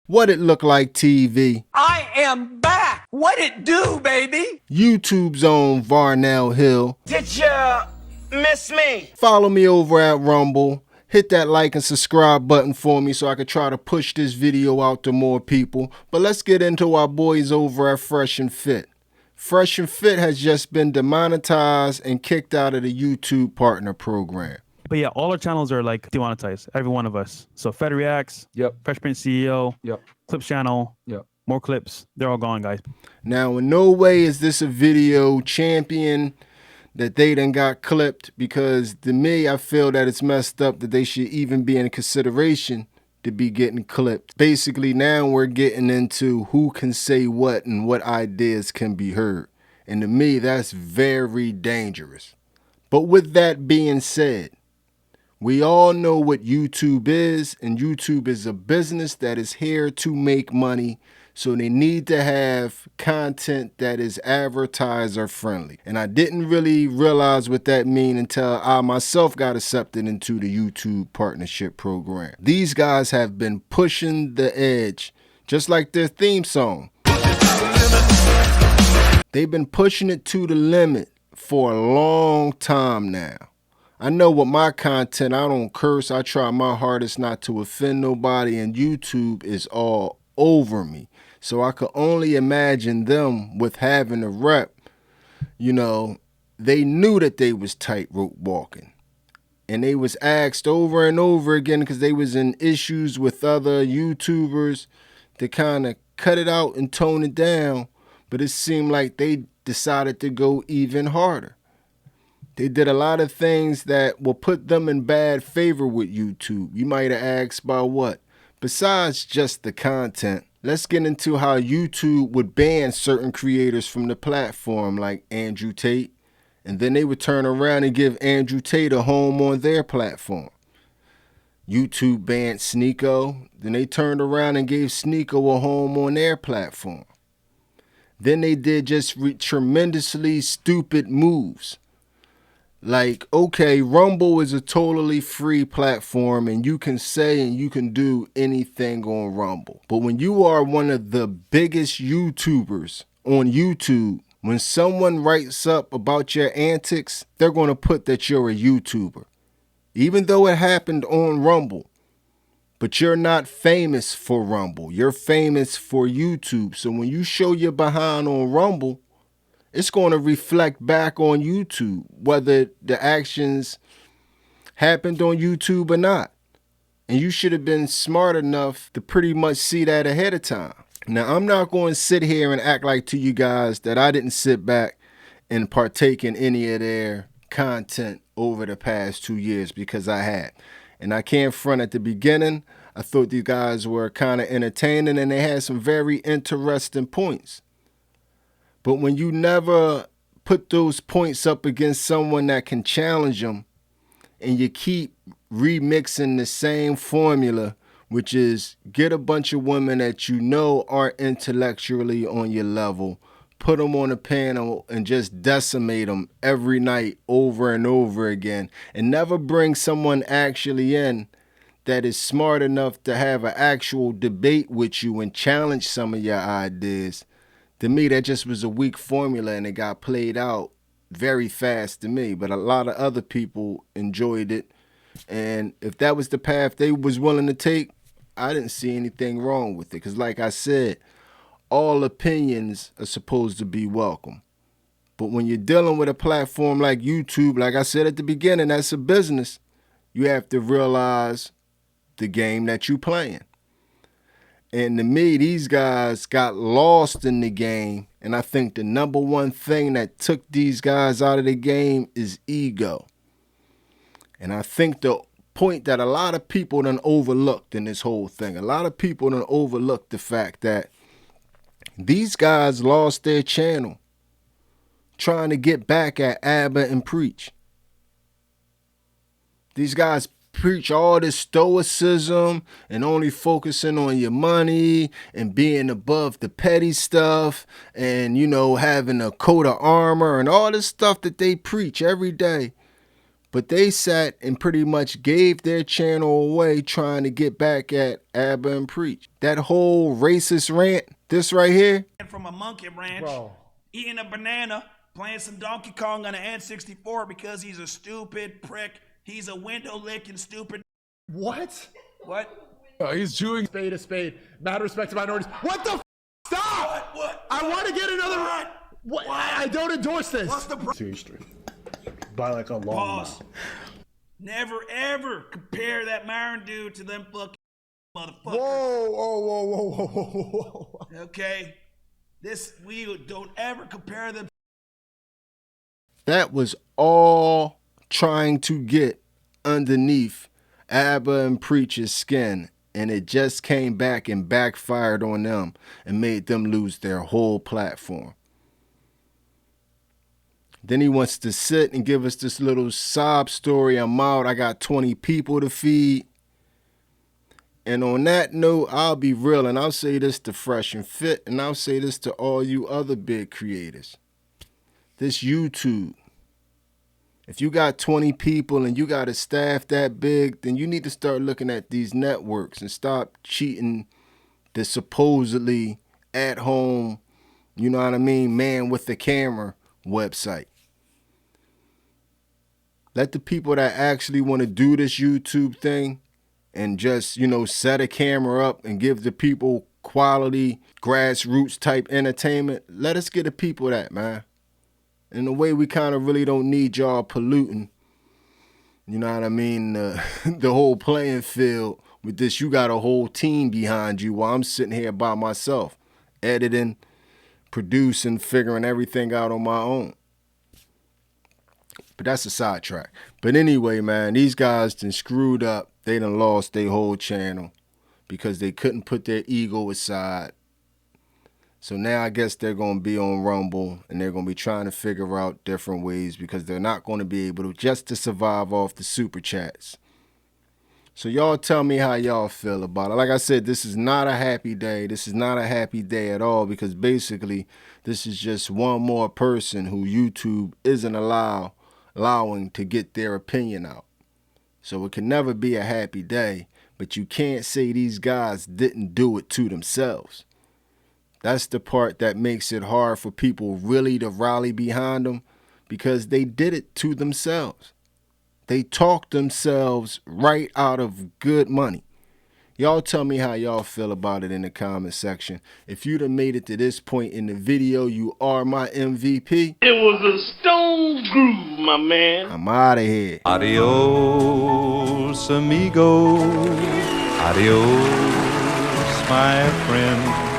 What it look like TV? I am back! What it do, baby? YouTube's own Varnell Hill. Did ya miss me? Follow me over at Rumble. Hit that like and subscribe button for me so I can try to push this video out to more people. But let's get into our boys over at Fresh and Fit. Fresh and Fit has just been demonetized and kicked out of the YouTube partner program. But yeah, all our channels are like demonetized, every one of us. So Fed Reacts, Yep. Fresh Prince CEO, Yep. Clips channel, Yep. more clips. They're all gone, guys. Now, in no way is this a video champion that they done got clipped, because to me, I feel that it's messed up that they should even be in consideration to be getting clipped. Basically, now we're getting into who can say what and what ideas can be heard. And to me, that's very dangerous. But with that being said, we all know what YouTube is, and YouTube is a business that is here to make money. So they need to have content that is advertiser friendly. And I didn't really realize what that means until I myself got accepted into the YouTube partnership program. These guys have been pushing the edge, just like their theme song. They've been pushing it to the limit for a long time now. I know with my content, I don't curse. I try my hardest not to offend nobody, and YouTube is all over me. So I could only imagine them with having a rep. You know, they knew that they was tightrope walking. And they was asked over and over again, because they was in issues with other YouTubers, to kind of cut it out and tone it down. But it seemed like they decided to go even harder. They did a lot of things that will put them in bad favor with YouTube. You might have asked by what? Besides just the content, let's get into how YouTube would ban certain creators from the platform, like Andrew Tate, and then they would turn around and give Andrew Tate a home on their platform. YouTube banned Sneeko, then they turned around and gave Sneeko a home on their platform. Then they did just tremendously stupid moves. Like, okay, Rumble is a totally free platform and you can say and you can do anything on Rumble. But when you are one of the biggest YouTubers on YouTube, when someone writes up about your antics, they're going to put that you're a YouTuber. Even though it happened on Rumble. But you're not famous for Rumble. You're famous for YouTube. So when you show your behind on Rumble, it's going to reflect back on YouTube, whether the actions happened on YouTube or not. And you should have been smart enough to pretty much see that ahead of time. Now, I'm not going to sit here and act like to you guys that I didn't sit back and partake in any of their content over the past 2 years, because I had. And I can't front at the beginning. I thought these guys were kind of entertaining and they had some very interesting points. But when you never put those points up against someone that can challenge them, and you keep remixing the same formula, which is get a bunch of women that you know aren't intellectually on your level, put them on a panel and just decimate them every night over and over again, and never bring someone actually in that is smart enough to have an actual debate with you and challenge some of your ideas. To me, that just was a weak formula and it got played out very fast to me. But a lot of other people enjoyed it. And if that was the path they was willing to take, I didn't see anything wrong with it. Because like I said, all opinions are supposed to be welcome. But when you're dealing with a platform like YouTube, like I said at the beginning, that's a business. You have to realize the game that you're playing. And to me, these guys got lost in the game. And I think the number one thing that took these guys out of the game is ego. And I think the point that a lot of people done overlooked in this whole thing, a lot of people done overlooked the fact that these guys lost their channel trying to get back at Abba and Preach. These guys preach all this stoicism and only focusing on your money and being above the petty stuff and, you know, having a coat of armor and all this stuff that they preach every day. But they sat and pretty much gave their channel away trying to get back at Abba and Preach. That whole racist rant, this right here. From a monkey ranch, Bro. eating a banana, playing some Donkey Kong on an N64 because he's a stupid prick. He's a window licking stupid. What? What? He's chewing spade a spade. Mad respect to minorities. What the f? Stop! What? I want to get another. What? I don't endorse this. What's the By like a long Pause. Never ever compare that Myron dude to them fucking motherfuckers. Whoa. Okay? We don't ever compare them. That was all trying to get underneath Abba and Preach's skin, and it just came back and backfired on them and made them lose their whole platform. Then he wants to sit and give us this little sob story. I'm out. I got 20 people to feed. And on that note, I'll be real, and I'll say this to Fresh and Fit, and I'll say this to all you other big creators. This YouTube, if you got 20 people and you got a staff that big, then you need to start looking at these networks and stop cheating the supposedly at home, you know what I mean, man with the camera website. Let the people that actually want to do this YouTube thing and just, set a camera up and give the people quality grassroots type entertainment. Let us get the people that, man. In a way, we kind of really don't need y'all polluting, you know what I mean, the whole playing field with this. You got a whole team behind you while I'm sitting here by myself, editing, producing, figuring everything out on my own. But that's a sidetrack. But anyway, man, these guys done screwed up. They done lost their whole channel because they couldn't put their ego aside. So now I guess they're going to be on Rumble and they're going to be trying to figure out different ways because they're not going to be able to just to survive off the super chats. So y'all tell me how y'all feel about it. Like I said, this is not a happy day. This is not a happy day at all because basically this is just one more person who YouTube isn't allowing to get their opinion out. So it can never be a happy day, but you can't say these guys didn't do it to themselves. That's the part that makes it hard for people really to rally behind them because they did it to themselves. They talked themselves right out of good money. Y'all tell me how y'all feel about it in the comment section. If you'd have made it to this point in the video, you are my MVP. It was a stone groove, my man. I'm out of here. Adios, amigo. Adios, my friend.